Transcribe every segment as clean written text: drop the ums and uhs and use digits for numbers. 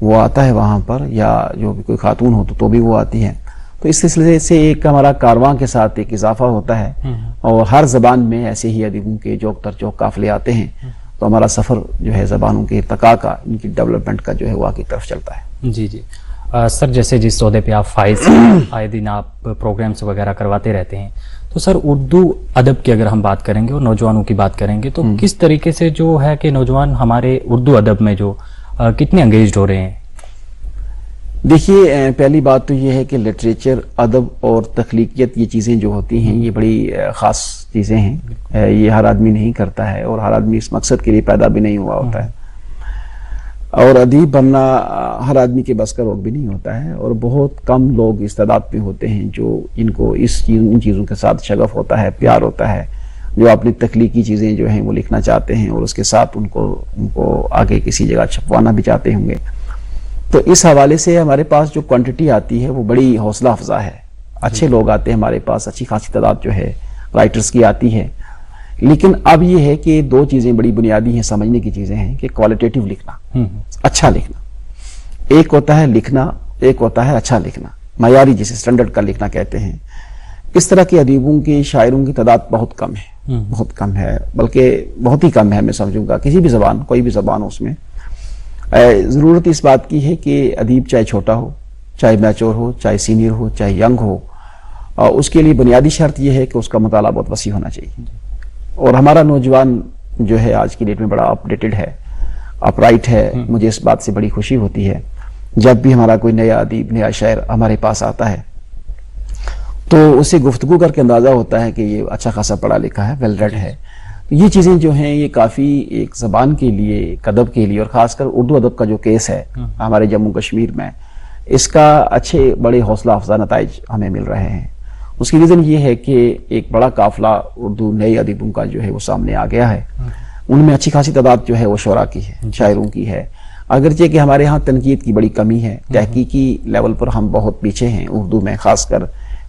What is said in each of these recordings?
وہ آتا ہے وہاں پر، یا جو بھی کوئی خاتون ہو تو بھی وہ آتی ہے. تو اس سلسلے سے ایک ہمارا کارواں کے ساتھ ایک اضافہ ہوتا ہے، اور ہر زبان میں ایسے ہی ادیبوں کے جوک تر جوک قافلے آتے ہیں. تو ہمارا سفر جو ہے زبانوں کے ارتقاء کا، ان کی ڈیولپمنٹ کا جو ہے وہ آگے کی طرف چلتا ہے. جی جی سر، جیسے جس عہدے پہ آپ فائز آئے دن آپ پروگرامس وغیرہ کرواتے رہتے ہیں، تو سر اردو ادب کی اگر ہم بات کریں گے اور نوجوانوں کی بات کریں گے تو کس طریقے سے جو ہے کہ نوجوان ہمارے اردو ادب میں جو کتنے انگیجڈ ہو رہے ہیں؟ دیکھیے، پہلی بات تو یہ ہے کہ لٹریچر، ادب اور تخلیقیت یہ چیزیں جو ہوتی ہیں یہ بڑی خاص چیزیں ہیں. یہ ہر آدمی نہیں کرتا ہے، اور ہر آدمی اس مقصد کے لیے پیدا بھی نہیں ہوا ہوتا ہے. اور ادیب بننا ہر آدمی کے بس کا روگ بھی نہیں ہوتا ہے، اور بہت کم لوگ استعداد پہ ہوتے ہیں جو ان کو ان چیزوں کے ساتھ شغف ہوتا ہے، پیار ہوتا ہے، جو اپنی تخلیقی چیزیں جو ہیں وہ لکھنا چاہتے ہیں اور اس کے ساتھ ان کو آگے کسی جگہ چھپوانا بھی چاہتے ہوں گے. تو اس حوالے سے ہمارے پاس جو کوانٹٹی آتی ہے وہ بڑی حوصلہ افزا ہے. اچھے لوگ آتے ہیں ہمارے پاس، اچھی خاصی تعداد جو ہے رائٹرز کی آتی ہے. لیکن اب یہ ہے کہ دو چیزیں بڑی بنیادی ہیں، سمجھنے کی چیزیں ہیں، کہ کوالٹیٹیو لکھنا، اچھا لکھنا. ایک ہوتا ہے لکھنا، ایک ہوتا ہے اچھا لکھنا، معیاری جسے سٹینڈرڈ کا لکھنا کہتے ہیں. اس طرح کے ادیبوں کی، شاعروں کی تعداد بہت کم ہے، بہت کم ہے، بلکہ بہت ہی کم ہے. میں سمجھوں گا کسی بھی زبان، کوئی بھی زبان اس میں ضرورت اس بات کی ہے کہ ادیب چاہے چھوٹا ہو، چاہے میچور ہو، چاہے سینئر ہو، چاہے ینگ ہو، اس کے لیے بنیادی شرط یہ ہے کہ اس کا مطالعہ بہت وسیع ہونا چاہیے. اور ہمارا نوجوان جو ہے آج کی ڈیٹ میں بڑا اپ ڈیٹڈ ہے، اپ رائٹ ہے. مجھے اس بات سے بڑی خوشی ہوتی ہے جب بھی ہمارا کوئی نیا ادیب، نیا شاعر ہمارے پاس آتا ہے تو اسے گفتگو کر کے اندازہ ہوتا ہے کہ یہ اچھا خاصا پڑھا لکھا ہے، ویل ریڈ ہے. یہ چیزیں جو ہیں یہ کافی ایک زبان کے لیے، ایک ادب کے لیے، اور خاص کر اردو ادب کا جو کیس ہے ہمارے جموں کشمیر میں، اس کا اچھے بڑے حوصلہ افزا نتائج ہمیں مل رہے ہیں. اس کی ریزن یہ ہے کہ ایک بڑا قافلہ اردو نئے ادیبوں کا جو ہے وہ سامنے آ گیا ہے. ان میں اچھی خاصی تعداد جو ہے وہ شعراء کی ہے، شاعروں کی ہے. اگرچہ کہ ہمارے ہاں تنقید کی بڑی کمی ہے، تحقیقی لیول پر ہم بہت پیچھے ہیں اردو میں. خاص کر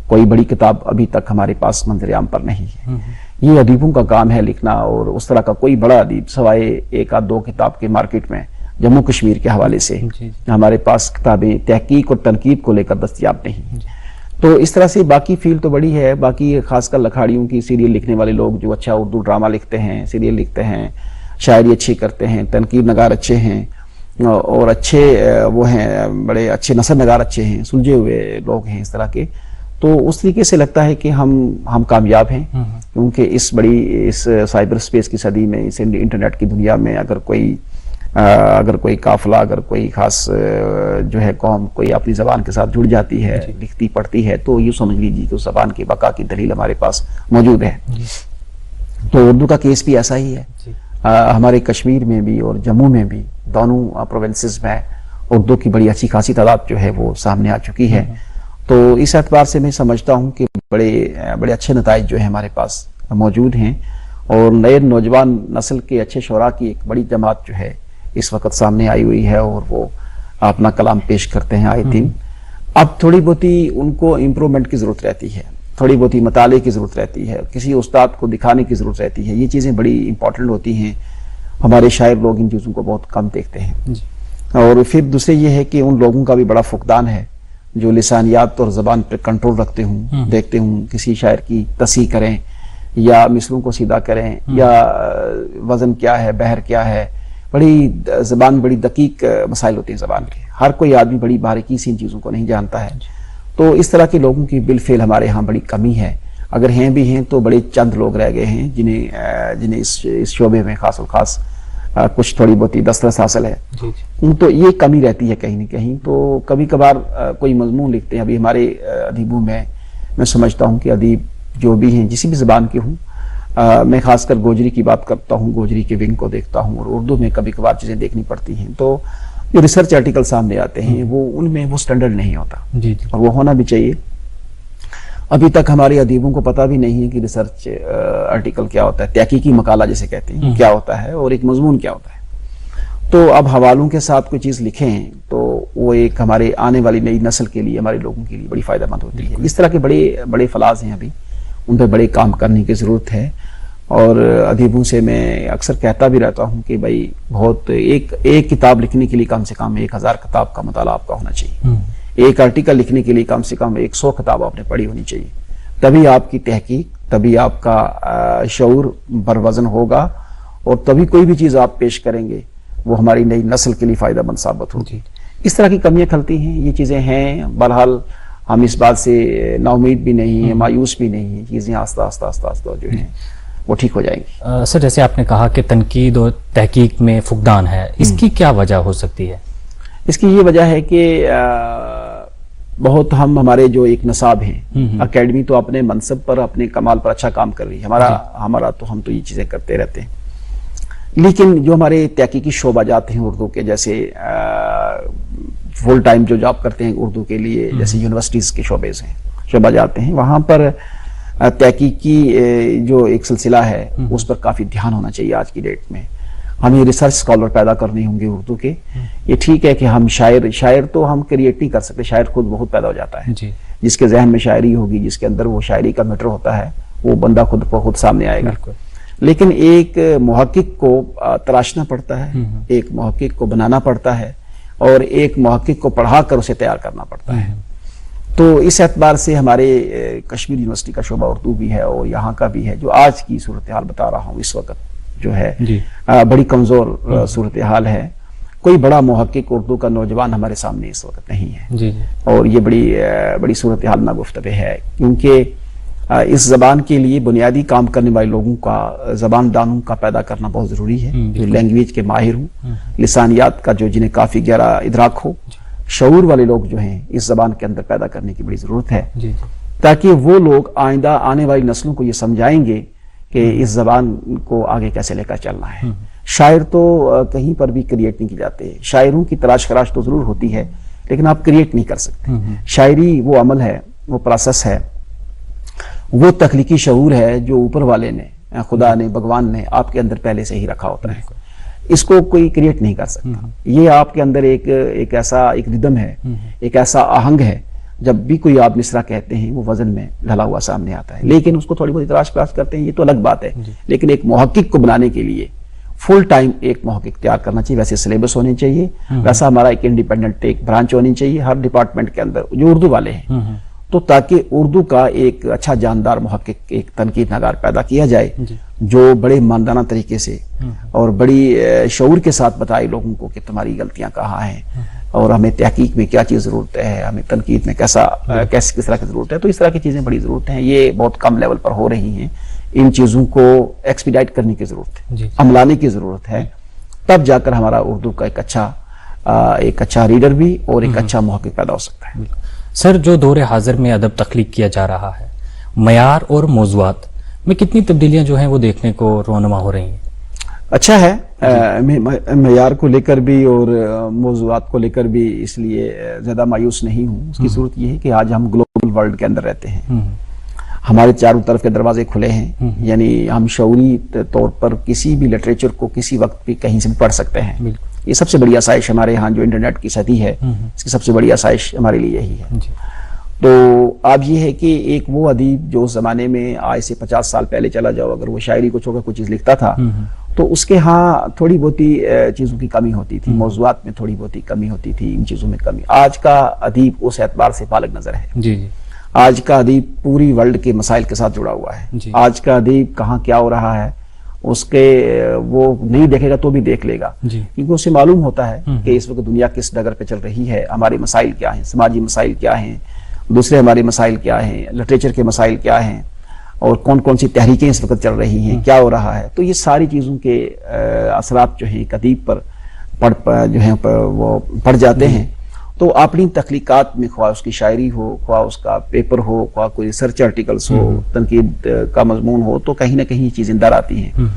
کوئی بڑی کتاب ابھی تک ہمارے پاس منظر عام پر نہیں ہے. یہ ادیبوں کا کام ہے لکھنا، اور اس طرح کا کوئی بڑا ادیب سوائے ایک آدھ دو کتاب کے مارکیٹ میں جموں کشمیر کے حوالے سے ہمارے پاس کتابیں تحقیق اور تنقید کو لے کر دستیاب نہیں. تو اس طرح سے باقی فیلڈ تو بڑی ہے. باقی خاص کر لکھاڑیوں کی، سیریل لکھنے والے لوگ جو اچھا اردو ڈرامہ لکھتے ہیں، سیریل لکھتے ہیں، شاعری اچھی کرتے ہیں، تنقید نگار اچھے ہیں، اور اچھے وہ ہیں، بڑے اچھے نثر نگار اچھے ہیں، سلجھے ہوئے لوگ ہیں اس طرح کے. تو اس طریقے سے لگتا ہے کہ ہم کامیاب ہیں. کیونکہ اس سائبر اسپیس کی صدی میں، اس انٹرنیٹ کی دنیا میں اگر کوئی قافلہ، اگر کوئی خاص جو ہے قوم کوئی اپنی زبان کے ساتھ جڑ جاتی ہے، لکھتی پڑھتی ہے، تو یہ سمجھ لیجیے کہ اس زبان کی بقا کی دلیل ہمارے پاس موجود ہے. تو اردو کا کیس بھی ایسا ہی ہے. ہمارے کشمیر میں بھی اور جموں میں بھی، دونوں پروونسز میں اردو کی بڑی اچھی خاصی تعداد جو ہے وہ سامنے آ چکی ہے. تو اس اعتبار سے میں سمجھتا ہوں کہ بڑے اچھے نتائج جو ہیں ہمارے پاس موجود ہیں، اور نئے نوجوان نسل کے اچھے شعراء کی ایک بڑی جماعت جو ہے اس وقت سامنے آئی ہوئی ہے، اور وہ اپنا کلام پیش کرتے ہیں آئے دن. اب تھوڑی بہتی ان کو امپرومنٹ کی ضرورت رہتی ہے، تھوڑی بہتی مطالعے کی ضرورت رہتی ہے، کسی استاد کو دکھانے کی ضرورت رہتی ہے. یہ چیزیں بڑی امپورٹنٹ ہوتی ہیں. ہمارے شاعر لوگ ان چیزوں کو بہت کم دیکھتے ہیں. اور پھر دوسرے یہ ہے کہ ان لوگوں کا بھی بڑا فقدان ہے جو لسانیات اور زبان پر کنٹرول رکھتے ہوں، دیکھتے ہوں کسی شاعر کی تصحیح کریں یا مثلوں کو سیدھا کریں، یا وزن کیا ہے، بحر کیا ہے. بڑی دقیق مسائل ہوتے ہیں زبان کے. ہر کوئی آدمی بڑی باریکی سے ان چیزوں کو نہیں جانتا ہے. تو اس طرح کے لوگوں کی بالفعل ہمارے ہاں بڑی کمی ہے. اگر ہیں بھی ہیں تو بڑے چند لوگ رہ گئے ہیں جنہیں اس شعبے میں خاص کچھ تھوڑی بہت دسترس حاصل ہے. تو یہ کمی رہتی ہے کہیں نہ کہیں. تو کبھی کبھار کوئی مضمون لکھتے ہیں. ابھی ہمارے ادیبوں میں سمجھتا ہوں کہ ادیب جو بھی ہیں جسی بھی زبان کے ہوں، میں خاص کر گوجری کی بات کرتا ہوں، گوجری کے ونگ کو دیکھتا ہوں، اور اردو میں کبھی کبھار چیزیں دیکھنی پڑتی ہیں. تو جو ریسرچ آرٹیکل سامنے آتے ہیں ان میں وہ سٹینڈرڈ نہیں ہوتا، اور وہ ہونا بھی چاہیے. ابھی تک ہمارے ادیبوں کو پتہ بھی نہیں ہے کہ ریسرچ آرٹیکل کیا ہوتا ہے، تحقیقی مقالہ جسے کہتے ہیں کیا ہوتا ہے، اور ایک مضمون کیا ہوتا ہے. تو اب حوالوں کے ساتھ کوئی چیز لکھیں تو وہ ایک ہمارے آنے والی نئی نسل کے لیے، ہمارے لوگوں کے لیے بڑی فائدہ مند ہوتی ہے. اس طرح کے بڑے فلاز ہیں ابھی، ان پہ بڑے کام کرنے کی ضرورت ہے. اور ادیبوں سے میں اکثر کہتا بھی رہتا ہوں کہ بھائی بہت ایک کتاب لکھنے کے لیے کم سے کم 1000 کتاب کا مطالعہ آپ کا ہونا چاہیے، ایک آرٹیکل لکھنے کے لیے کم سے کم 100 کتاب آپ نے پڑھی ہونی چاہیے، تبھی آپ کی تحقیق، تبھی آپ کا شعور بروزن ہوگا، اور تبھی کوئی بھی چیز آپ پیش کریں گے وہ ہماری نئی نسل کے لیے فائدہ مند ثابت ہوگی۔ اس طرح کی کمیاں کھلتی ہیں، یہ چیزیں ہیں، بہرحال ہم اس بات سے نا امید بھی نہیں ہیں، مایوس بھی نہیں ہیں، چیزیں آہستہ آہستہ جو ہیں وہ ٹھیک ہو جائیں گی۔ سر جیسے آپ نے کہا کہ تنقید اور تحقیق میں فقدان ہے، اس کی کیا وجہ ہو سکتی ہے؟ اس کی یہ وجہ ہے کہ بہت ہمارے جو ایک نصاب ہیں، اکیڈمی تو اپنے منصب پر، اپنے کمال پر اچھا کام کر رہی ہے، ہمارا تو ہم تو یہ چیزیں کرتے رہتے ہیں، لیکن جو ہمارے تحقیقی شعبہ جاتے ہیں اردو کے، جیسے فل ٹائم جو جاب کرتے ہیں اردو کے لیے، جیسے یونیورسٹیز کے شعبہ جاتے ہیں، وہاں پر تحقیقی جو ایک سلسلہ ہے اس پر کافی دھیان ہونا چاہیے۔ آج کی ڈیٹ میں ہمیں ریسرچ اسکالر پیدا کرنے ہوں گے اردو کے۔ یہ ٹھیک ہے کہ ہم شاعر تو ہم کریٹ نہیں کر سکتے، شاعر خود بہت پیدا ہو جاتا ہے، جس کے ذہن میں شاعری ہوگی، جس کے اندر وہ شاعری کا میٹر ہوتا ہے، وہ بندہ خود سامنے آئے گا، لیکن ایک محقق کو تراشنا پڑتا ہے، ایک محقق کو بنانا پڑتا ہے، اور ایک محقق کو پڑھا کر اسے تیار کرنا پڑتا ہے۔ تو اس اعتبار سے ہمارے کشمیر یونیورسٹی کا شعبہ اردو بھی ہے، اور یہاں کا بھی ہے، جو آج کی صورتحال بتا رہا ہوں، اس وقت جو ہے بڑی کمزور صورتحال ہے۔ کوئی بڑا محقق اردو کا نوجوان ہمارے سامنے اس وقت نہیں ہے، اور یہ بڑی صورتحال ناگفتہ ہے، کیونکہ اس زبان کے لیے بنیادی کام کرنے والے لوگوں کا، زبان دانوں کا پیدا کرنا بہت ضروری ہے، جو لینگویج کے ماہر ہوں، لسانیات کا جو جنہیں کافی گہرا ادراک ہو، شعور والے لوگ جو ہیں اس زبان کے اندر پیدا کرنے کی بڑی ضرورت ہے، تاکہ وہ لوگ آئندہ آنے والی نسلوں کو یہ سمجھائیں گے کہ اس زبان کو آگے کیسے لے کر چلنا ہے۔ شاعر تو کہیں پر بھی کریٹ نہیں کی جاتے، شاعروں کی تلاش خراش تو ضرور ہوتی ہے، لیکن آپ کریٹ نہیں کر سکتے۔ شاعری وہ عمل ہے، وہ پروسیس ہے، وہ تخلیقی شعور ہے جو اوپر والے نے، خدا نے، بھگوان نے آپ کے اندر پہلے سے ہی رکھا ہوتا ہے، اس کو کوئی کریٹ نہیں کر سکتا۔ یہ آپ کے اندر ایک ایسا ردم ہے، ایک ایسا آہنگ ہے، جب بھی کوئی آپ مصرع کہتے ہیں وہ وزن میں ڈھلا ہوا سامنے آتا ہے، لیکن اس کو تھوڑی بہت تلاش کرتے ہیں، یہ تو الگ بات ہے، لیکن ایک محقق کو بنانے کے لیے فل ٹائم ایک محقق تیار کرنا چاہیے، ویسے سلیبس ہونے چاہیے، ویسا ہمارا ایک انڈیپینڈنٹ ایک برانچ ہونی چاہیے ہر ڈپارٹمنٹ کے اندر جو اردو والے ہیں، تو تاکہ اردو کا ایک اچھا جاندار محقق، ایک تنقید نگار پیدا کیا جائے، جو بڑے ماندانہ طریقے سے اور بڑی شعور کے ساتھ بتائے لوگوں کو کہ تمہاری غلطیاں کہاں ہیں، اور ہمیں تحقیق میں کیا چیز ضرورت ہے، ہمیں تنقید میں کس طرح کی ضرورت ہے۔ تو اس طرح کی چیزیں بڑی ضرورت ہیں، یہ بہت کم لیول پر ہو رہی ہیں، ان چیزوں کو ایکسپیڈائٹ کرنے کی ضرورت ہے، عملانے کی ضرورت ہے، تب جا کر ہمارا اردو کا ایک اچھا ریڈر بھی اور ایک اچھا محقق پیدا ہو سکتا ہے۔ سر جو دور حاضر میں ادب تخلیق کیا جا رہا ہے، معیار اور موضوعات میں کتنی تبدیلیاں جو ہیں وہ دیکھنے کو رونما ہو رہی ہیں؟ اچھا ہے، معیار کو لے کر بھی اور موضوعات کو لے کر بھی اس لیے زیادہ مایوس نہیں ہوں۔ اس کی صورت یہ ہے کہ آج ہم گلوبل ورلڈ کے اندر رہتے ہیں، ہمارے چاروں طرف کے دروازے کھلے ہیں، یعنی ہم شعوری طور پر کسی بھی لٹریچر کو کسی وقت بھی کہیں سے بھی پڑھ سکتے ہیں۔ یہ سب سے بڑی آسائش ہمارے ہاں جو انٹرنیٹ کی صدی ہے، اس کی سب سے بڑی آسائش ہمارے لیے یہی ہے۔ تو اب یہ ہے کہ ایک وہ ادیب جو اس زمانے میں آج سے 50 سال پہلے چلا جاؤ، اگر وہ شاعری کو چھوڑ کر کوئی چیز لکھتا تھا تو اس کے ہاں تھوڑی بہت چیزوں کی کمی ہوتی تھی، موضوعات میں تھوڑی بہت کمی ہوتی تھی، ان چیزوں میں کمی۔ آج کا ادیب اس اعتبار سے بالغ نظر ہے، آج کا ادیب پوری ورلڈ کے مسائل کے ساتھ جڑا ہوا ہے، آج کا ادیب کہاں کیا ہو رہا ہے اس کے وہ نہیں دیکھے گا تو بھی دیکھ لے گا، کیونکہ اسے معلوم ہوتا ہے کہ اس وقت دنیا کس ڈگر پہ چل رہی ہے، ہمارے مسائل کیا ہیں، سماجی مسائل کیا ہیں، دوسرے ہمارے مسائل کیا ہیں، لٹریچر کے مسائل کیا ہیں، اور کون کون سی تحریکیں اس وقت چل رہی ہیں، کیا ہو رہا ہے۔ تو یہ ساری چیزوں کے اثرات جو ہیں ادیب پر جو ہیں وہ پڑ جاتے ہیں، تو اپنی تخلیقات میں خواہ اس کی شاعری ہو، خواہ اس کا پیپر ہو، خواہ کوئی ریسرچ آرٹیکلز ہو، تنقید کا مضمون ہو، تو کہیں نہ کہیں یہ چیزیں اندر آتی ہیں۔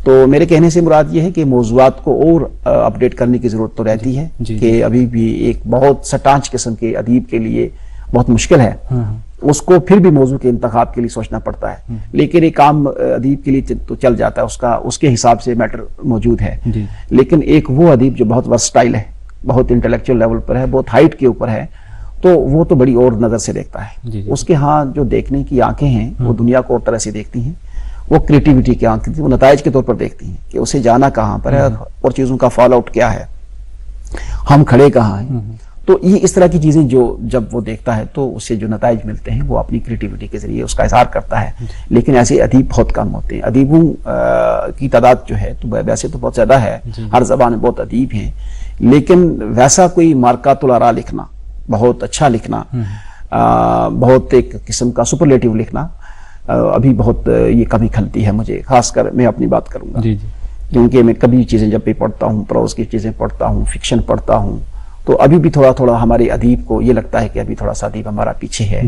تو میرے کہنے سے مراد یہ ہے کہ موضوعات کو اور اپڈیٹ کرنے کی ضرورت تو رہتی ہے، کہ ابھی بھی ایک بہت سٹانچ قسم کے ادیب کے لیے بہت مشکل ہے، اس کو پھر بھی موضوع کے انتخاب کے لیے سوچنا پڑتا ہے، لیکن ایک عام ادیب کے لیے تو چل جاتا ہے، اس کے حساب سے میٹر موجود ہے۔ لیکن ایک وہ ادیب جو بہت ورسٹائل ہے، بہت انٹلیکچوئل لیول پر ہے، بہت ہائٹ کے اوپر ہے، تو وہ تو بڑی اور نظر سے دیکھتا ہے، اس کے ہاں جو دیکھنے کی آنکھیں ہیں وہ دنیا کو اور طرح سے دیکھتی ہیں، وہ کریٹیوٹی کے آنکھ وہ نتائج کے طور پر دیکھتی ہیں کہ اسے جانا کہاں پر ہے اور چیزوں کا فال آؤٹ کیا ہے، ہم کھڑے کہاں ہیں. تو یہ اس طرح کی چیزیں جو جب وہ دیکھتا ہے تو اسے جو نتائج ملتے ہیں وہ اپنی کریٹیوٹی کے ذریعے اس کا اظہار کرتا ہے. لیکن ایسے ادیب بہت کم ہوتے ہیں. ادیبوں کی تعداد جو ہے تو ویسے تو بہت زیادہ ہے، ہر زبان میں بہت ادیب ہیں، لیکن ویسا کوئی مارکات الآراء لکھنا، بہت اچھا لکھنا، بہت ایک قسم کا سپرلیٹیو لکھنا ابھی بہت یہ کمی کھلتی ہے مجھے. خاص کر میں اپنی بات کروں گا کیونکہ میں کبھی چیزیں جب بھی پڑھتا ہوں، پروز کی چیزیں پڑھتا ہوں، فکشن پڑھتا ہوں، تو ابھی بھی تھوڑا تھوڑا ہمارے ادیب کو یہ لگتا ہے کہ ابھی تھوڑا سا ادیب ہمارا پیچھے ہے.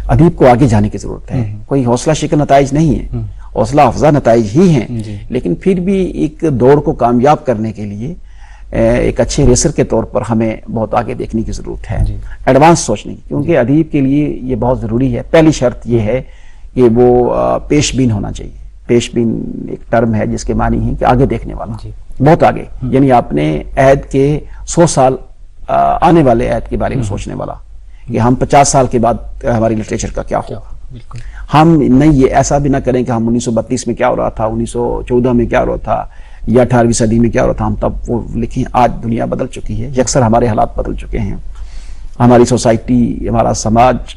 ادیب کو آگے جانے کی ضرورت ہے. کوئی حوصلہ شکن نتائج نہیں ہے، حوصلہ افزا نتائج ہی ہیں، لیکن پھر بھی ایک دوڑ کو کامیاب کرنے کے لیے ایک اچھے ریسر کے طور پر ہمیں بہت آگے دیکھنے کی ضرورت ہے، ایڈوانس سوچنے کی. کیونکہ ادیب کے لیے یہ بہت ضروری ہے. پہلی شرط یہ ہے کہ وہ پیش بین ہونا چاہیے. پیش بین ایک ٹرم ہے جس کے معنی ہے کہ آگے دیکھنے والا، بہت آگے، یعنی آپ نے عہد کے 100 سال آنے والے عہد کے بارے میں سوچنے والا کہ ہم 50 سال کے بعد ہماری لٹریچر کا کیا ہوگا. ہم نہیں یہ ایسا بھی نہ کریں کہ ہم 1932 میں کیا ہو رہا تھا، 1914 میں کیا ہو رہا تھا یا 18ویں صدی میں کیا ہو رہا تھا ہم تب وہ لکھیں. آج دنیا بدل چکی ہے، یکسر ہمارے حالات بدل چکے ہیں، ہماری سوسائٹی، ہمارا سماج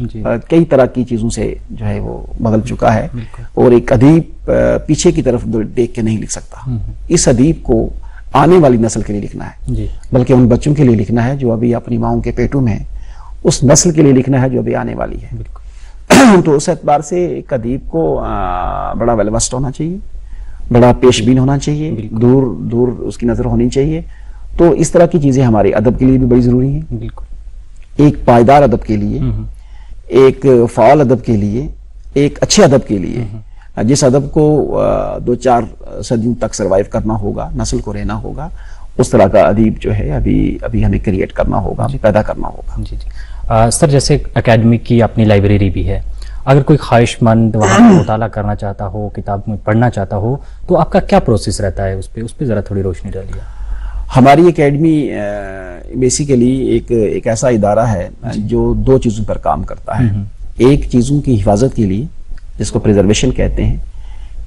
کئی طرح کی چیزوں سے جو ہے وہ بدل چکا ہے. اور ایک ادیب پیچھے کی طرف دیکھ کے نہیں لکھ سکتا. اس ادیب کو آنے والی نسل کے لیے لکھنا ہے، بلکہ ان بچوں کے لیے لکھنا ہے جو ابھی اپنی ماؤں کے پیٹوں میں ہیں، اس نسل کے لیے لکھنا ہے جو ابھی آنے والی ہے. تو اس اعتبار سے ایک ادیب کو بڑا ویل ویسٹ ہونا چاہیے، بڑا پیش بین ہونا چاہیے، دور دور اس کی نظر ہونی چاہیے. تو اس طرح کی چیزیں ہمارے ادب کے لیے بھی بڑی ضروری ہیں. ایک پائیدار ادب کے لیے، ایک فعال ادب کے لیے، ایک اچھے ادب کے لیے، جس ادب کو 2-4 صدیوں تک سروائیو کرنا ہوگا، نسل کو رہنا ہوگا، اس طرح کا ادیب جو ہے ابھی ہمیں کریٹ کرنا ہوگا، پیدا کرنا ہوگا. سر جیسے اکیڈمی کی اپنی لائبریری بھی ہے، اگر کوئی خواہش مند وہاں پر مطالعہ کرنا چاہتا ہو، کتاب میں پڑھنا چاہتا ہو، تو آپ کا کیا پروسیس رہتا ہے؟ اس پہ ذرا تھوڑی روشنی ڈالیے. ہماری اکیڈمی بیسیکلی ایک ایسا ادارہ ہے جو 2 چیزوں پر کام کرتا ہے. ایک چیزوں کی حفاظت کے لیے جس کو پریزرویشن کہتے ہیں،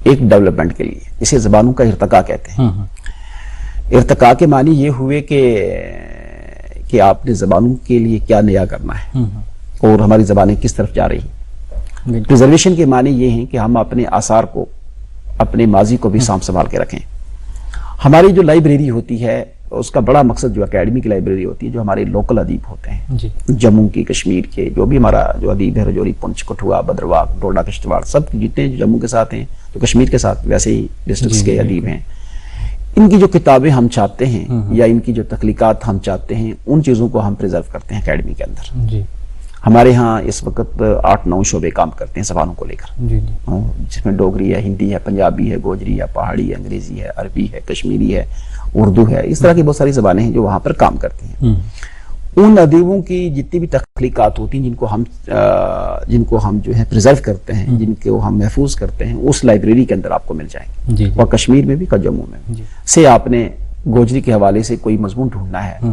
ایک ڈیولپمنٹ کے لیے اسے زبانوں کا ارتقاء کہتے ہیں. ارتقاء کے معنی یہ ہوئے کہ آپ نے زبانوں کے لیے کیا نیا کرنا ہے اور ہماری زبانیں کس طرف جا رہی ہیں. پریزرویشن کے معنی یہ ہیں کہ ہم اپنے آثار کو، اپنے ماضی کو بھی سانپ سنبھال کے رکھیں. ہماری جو لائبریری ہوتی ہے اس کا بڑا مقصد جو اکیڈمی کی لائبریری ہوتی ہے، جو ہمارے لوکل ادیب ہوتے ہیں، جموں کی، کشمیر کے، جو بھی ہمارا جو ادیب ہے، رجوری، پنچ، کٹھوا، بدرواہ، ڈوڈا، کشتواڑ، سب جتنے جموں کے ساتھ ہیں تو کشمیر کے ساتھ ویسے ہی ڈسٹرکٹس کے ادیب ہیں. ان کی جو کتابیں ہم چاہتے ہیں یا ان کی جو تخلیقات ہم چاہتے ہیں، ان چیزوں کو ہم پریزرو کرتے ہیں اکیڈمی کے اندر. ہمارے ہاں اس وقت 8-9 شعبے کام کرتے ہیں زبانوں کو لے کر، جس میں ڈوگری ہے، ہندی ہے، پنجابی ہے، گوجری ہے، پہاڑی ہے، انگریزی ہے، عربی ہے، کشمیری ہے، اردو ہے. اس طرح کی بہت ساری زبانیں ہیں جو وہاں پر کام کرتی ہیں. ان ادیبوں کی جتنی بھی تخلیقات ہوتی ہیں جن کو ہم جو ہے پریزرو کرتے ہیں، جن کو ہم محفوظ کرتے ہیں، اس لائبریری کے اندر آپ کو مل جائیں گے. اور کشمیر میں بھی، جموں میں سے آپ نے گوجری کے حوالے سے کوئی مضمون ڈھونڈنا ہے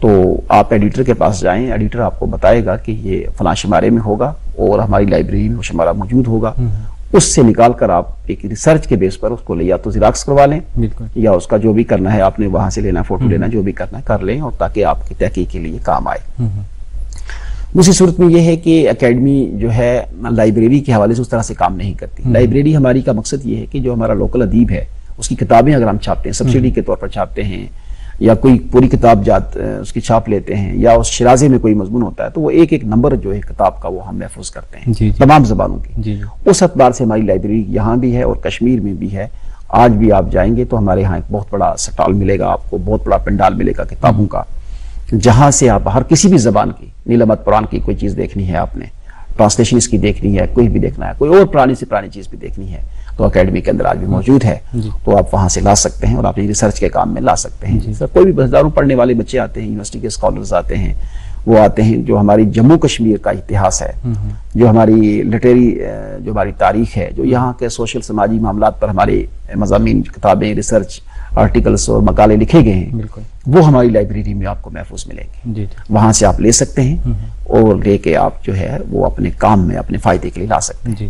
تو آپ ایڈیٹر کے پاس جائیں. ایڈیٹر آپ کو بتائے گا کہ یہ فلاں شمارے میں ہوگا اور ہماری لائبریری میں وہ شمارہ موجود ہوگا. اس سے نکال کر آپ ایک ریسرچ کے بیس پر اس کو یا تو زیراکس کروا لیں یا اس کا جو بھی کرنا ہے آپ نے وہاں سے لینا، فوٹو لینا، جو بھی کرنا ہے کر لیں، اور تاکہ آپ کی تحقیق کے لیے کام آئے. دوسری صورت میں یہ ہے کہ اکیڈمی جو ہے لائبریری کے حوالے سے اس طرح سے کام نہیں کرتی. لائبریری ہماری کا مقصد یہ ہے کہ جو ہمارا لوکل ادیب ہے اس کی کتابیں اگر ہم چھاپتے ہیں، سبسڈی کے طور پر چھاپتے ہیں، یا کوئی پوری کتاب اس کی چھاپ لیتے ہیں، یا اس شرازے میں کوئی مضمون ہوتا ہے، تو وہ ایک نمبر جو ہے کتاب کا وہ ہم محفوظ کرتے ہیں تمام زبانوں کی. اس اعتبار سے ہماری لائبریری یہاں بھی ہے اور کشمیر میں بھی ہے. آج بھی آپ جائیں گے تو ہمارے ہاں ایک بہت بڑا سٹال ملے گا آپ کو، بہت بڑا پنڈال ملے گا کتابوں کا، جہاں سے آپ ہر کسی بھی زبان کی، نیلمت پران کی کوئی چیز دیکھنی ہے، آپ نے ٹرانسلیشن اس کی دیکھنی ہے، کوئی بھی دیکھنا ہے، کوئی اور پرانی سے پرانی چیز بھی دیکھنی ہے، تو اکیڈمی کے اندر آج بھی موجود ہے. تو آپ وہاں سے لا سکتے ہیں اور آپ ریسرچ کے کام میں لا سکتے ہیں. کوئی بھی ہزاروں پڑھنے والے بچے آتے ہیں، یونیورسٹی کے اسکالرز آتے ہیں، وہ آتے ہیں جو ہماری جموں کشمیر کا اتہاس ہے، جو ہماری لٹریری جو ہماری تاریخ ہے، جو یہاں کے سوشل سماجی معاملات پر ہمارے مضامین، کتابیں، ریسرچ آرٹیکلز اور مقالے لکھے گئے ہیں، وہ ہماری لائبریری میں آپ کو محفوظ ملیں گے. وہاں سے آپ لے سکتے ہیں اور لے کے آپ جو ہے وہ اپنے کام میں اپنے فائدے کے لیے لا سکتے ہیں.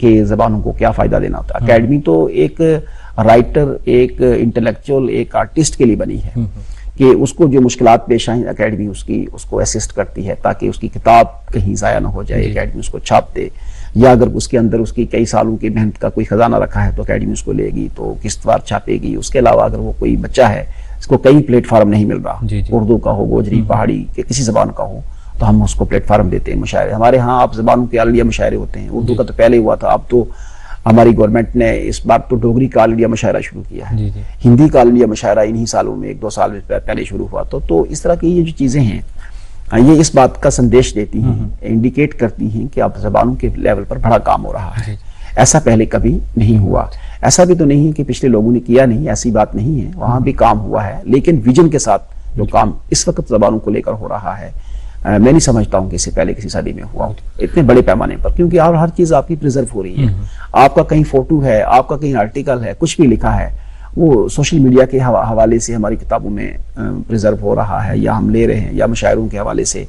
کہ زبانوں کو کیا فائدہ دینا ہوتا ہے. اکیڈمی تو ایک رائٹر، ایک انٹلیکچوئل، ایک آرٹسٹ کے لیے بنی ہے کہ اس کو جو مشکلات پیش آئیں اکیڈمی اس کو اسسٹ کرتی ہے تاکہ اس کی کتاب کہیں ضائع نہ ہو جائے. اکیڈمی اس کو چھاپ دے، یا اگر اس کے اندر اس کی کئی سالوں کی محنت کا کوئی خزانہ رکھا ہے تو اکیڈمی اس کو لے گی تو قسط وار چھاپے گی. اس کے علاوہ اگر وہ کوئی بچہ ہے اس کو کئی پلیٹ فارم نہیں مل رہا، اردو کا ہو، گوجری، پہاڑی کے کسی زبان کا ہو، تو ہم اس کو پلیٹ فارم دیتے ہیں. مشاعرے ہمارے ہاں آپ زبانوں کے عالیہ مشاعرے ہوتے ہیں. اردو کا تو پہلے ہوا تھا، اب تو ہماری گورنمنٹ نے اس بار تو ڈوگری کا عالیہ مشاعرہ شروع کیا ہے. ہندی کا عالیہ مشاعرہ انہی سالوں میں 1-2 سال پہلے شروع ہوا. تو اس طرح کی یہ جو چیزیں ہیں یہ اس بات کا سندیش دیتی ہیں، انڈیکیٹ کرتی ہیں کہ اب زبانوں کے لیول پر بڑا کام ہو رہا ہے. ایسا پہلے کبھی نہیں ہوا. ایسا بھی تو نہیں ہے کہ پچھلے لوگوں نے کیا نہیں، ایسی بات نہیں ہے، وہاں بھی کام ہوا ہے، لیکن ویژن کے ساتھ جو کام اس وقت زبانوں کو لے کر ہو رہا ہے میں نہیں سمجھتا ہوں کہ اس سے پہلے کسی صدی میں ہوا اتنے بڑے پیمانے پر. کیونکہ ہر چیز آپ کی پریزرو ہو رہی ہے. آپ کا کہیں فوٹو ہے، آپ کا کہیں آرٹیکل ہے، کچھ بھی لکھا ہے، وہ سوشل میڈیا کے حوالے سے ہماری کتابوں میں پریزرو ہو رہا ہے، یا ہم لے رہے ہیں، یا مشاعروں کے حوالے سے،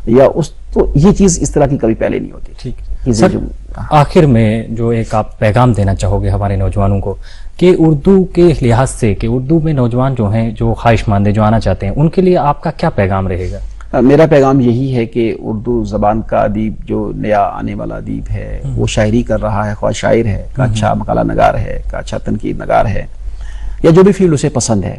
یا تو یہ چیز اس طرح کی کبھی پہلے نہیں ہوتی. ٹھیک سر، آخر میں جو ایک آپ پیغام دینا چاہو گے ہمارے نوجوانوں کو کہ اردو کے لحاظ سے، کہ اردو میں نوجوان جو ہیں، جو خواہش مند جو آنا چاہتے ہیں، ان کے لیے آپ کا کیا پیغام رہے گا؟ میرا پیغام یہی ہے کہ اردو زبان کا ادیب جو نیا آنے والا ادیب ہے وہ شاعری کر رہا ہے، خواہ شاعر ہے، کا اچھا مقالہ نگار ہے، کا اچھا تنقید نگار ہے، یا جو بھی فیلڈ اسے پسند ہے،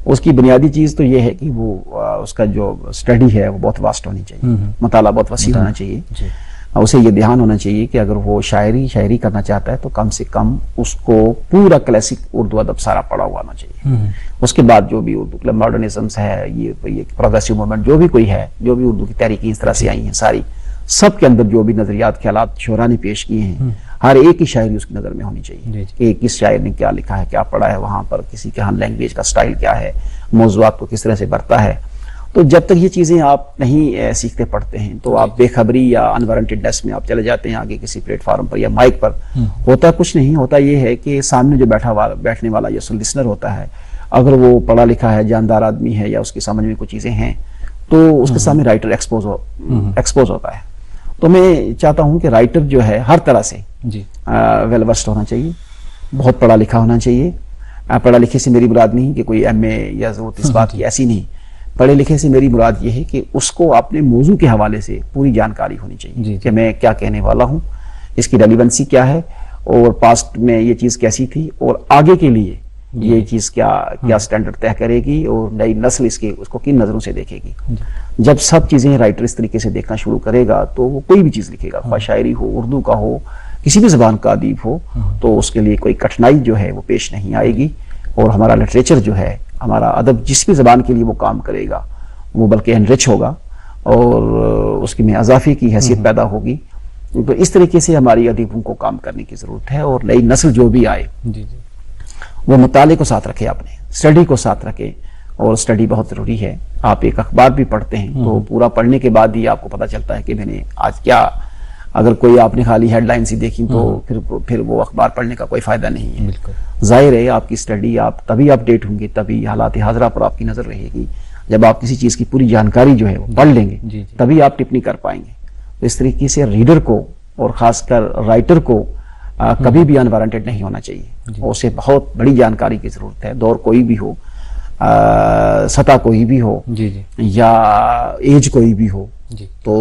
اس کی بنیادی چیز تو یہ ہے کہ وہ اس کا جو اسٹڈی ہے وہ بہت واسٹ ہونی چاہیے، مطالعہ بہت وسیع ہونا چاہیے. اسے یہ دھیان ہونا چاہیے کہ اگر وہ شاعری کرنا چاہتا ہے تو کم سے کم اس کو پورا کلاسک اردو ادب سارا پڑھا ہوا ہونا چاہیے. اس کے بعد جو بھی اردو ماڈرنزمس ہے، یہ پروگریسو موومنٹ جو بھی کوئی ہے، جو بھی اردو کی تحریکیں اس طرح سے آئی ہیں ساری، سب کے اندر جو بھی نظریات، خیالات شعراء نے پیش کیے ہیں، ہر ایک کی شاعری اس کی نظر میں ہونی چاہیے کہ کس شاعر نے کیا لکھا ہے، کیا پڑھا ہے وہاں پر، کسی کے ہاں لینگویج کا سٹائل کیا ہے، موضوعات کو کس طرح سے برتا ہے. تو جب تک یہ چیزیں آپ نہیں سیکھتے پڑھتے ہیں تو آپ بے خبری یا انوارنٹیڈنس میں آپ چلے جاتے ہیں آگے کسی پلیٹ فارم پر یا مائک پر. ہوتا کچھ نہیں، ہوتا یہ ہے کہ سامنے جو بیٹھنے والا یا لسنر ہوتا ہے، اگر وہ پڑھا لکھا ہے، جاندار آدمی ہے، یا اس کی سمجھ میں کچھ چیزیں ہیں، تو اس کے سامنے رائٹر ایکسپوز ہوتا ہے. تو میں چاہتا ہوں کہ رائٹر جو ہے ہر طرح سے ویل ورسڈ ہونا چاہیے، بہت پڑھا لکھا ہونا چاہیے. پڑھا لکھے سے میری مراد نہیں کہ کوئی ایم اے یا ضرورت اس بات کی، ایسی نہیں. پڑھے لکھے سے میری مراد یہ ہے کہ اس کو اپنے موضوع کے حوالے سے پوری جانکاری ہونی چاہیے کہ میں کیا کہنے والا ہوں، اس کی ریلیونسی کیا ہے، اور پاسٹ میں یہ چیز کیسی تھی، اور آگے کے لیے یہ چیز کیا سٹینڈرڈ طے کرے گی، اور نئی نسل اس کو کن نظروں سے دیکھے گی. جب سب چیزیں رائٹر اس طریقے سے دیکھنا شروع کرے گا تو وہ کوئی بھی چیز لکھے گا، خواہ شاعری ہو، اردو کا ہو، کسی بھی زبان کا ادیب ہو، تو اس کے لیے کوئی کٹھنائی جو ہے وہ پیش نہیں آئے گی. اور ہمارا لٹریچر جو ہے، ہمارا ادب جس بھی زبان کے لیے وہ کام کرے گا وہ بلکہ انرچ ہوگا، اور اس کی میں اضافے کی حیثیت پیدا ہوگی. تو اس طریقے سے ہماری ادیبوں کو کام کرنے کی ضرورت ہے. اور نئی نسل جو بھی آئے وہ مطالعے کو ساتھ رکھے، اپنے اسٹڈی کو ساتھ رکھے، اور اسٹڈی بہت ضروری ہے. آپ ایک اخبار بھی پڑھتے ہیں تو پورا پڑھنے کے بعد ہی آپ کو پتہ چلتا ہے کہ میں نے آج کیا. اگر کوئی آپ نے خالی ہیڈ لائنز ہی دیکھی تو پھر وہ اخبار پڑھنے کا کوئی فائدہ نہیں ہے. ظاہر ہے آپ کی اسٹڈی، آپ تبھی اپڈیٹ ہوں گے، تبھی حالات حاضرہ پر آپ کی نظر رہے گی جب آپ کسی چیز کی پوری جانکاری جو ہے وہ پڑھ لیں گے، تبھی آپ ٹپنی کر پائیں گے. تو اس طریقے سے ریڈر کو اور خاص کر رائٹر کو کبھی بھی انوارنٹیڈ نہیں ہونا چاہیے. اسے بہت بڑی جانکاری کی ضرورت ہے. دور کوئی بھی ہو، سطح کوئی بھی ہو، یا ایج کوئی بھی ہو، تو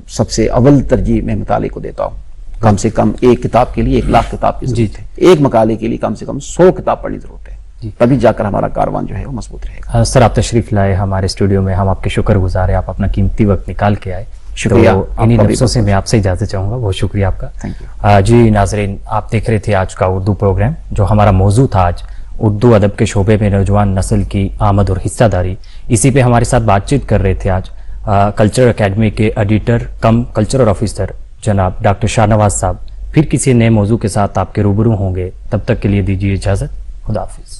سب سے اول ترجیح میں مطالعے کو دیتا ہوں. کم سے کم ایک کتاب کے لیے 1,00,000 کتاب کی ضرورت ہے. ایک مقالے کے لیے کم سے کم 100 کتاب پڑھنے کی ضرورت ہے. تبھی جا کر ہمارا کاروان جو ہے وہ مضبوط رہے گا. سر، آپ تشریف لائے ہمارے اسٹوڈیو میں، ہم آپ کے شکر گزار ہیں، آپ اپنا قیمتی وقت نکال کے آئے. شکریہ. انہی لفظوں سے میں آپ سے اجازت چاہوں گا. بہت شکریہ آپ کا. جی ناظرین، آپ دیکھ رہے تھے آج کا اردو پروگرام، جو ہمارا موضوع تھا آج اردو ادب کے شعبے میں نوجوان نسل کی آمد اور حصہ داری. اسی پہ ہمارے ساتھ بات چیت کر رہے تھے آج کلچر اکیڈمی کے ایڈیٹر کم کلچرل آفیسر جناب ڈاکٹر شاہ نواز صاحب. پھر کسی نئے موضوع کے ساتھ آپ کے روبرو ہوں گے. تب تک کے لیے دیجیے اجازت. خدا حافظ.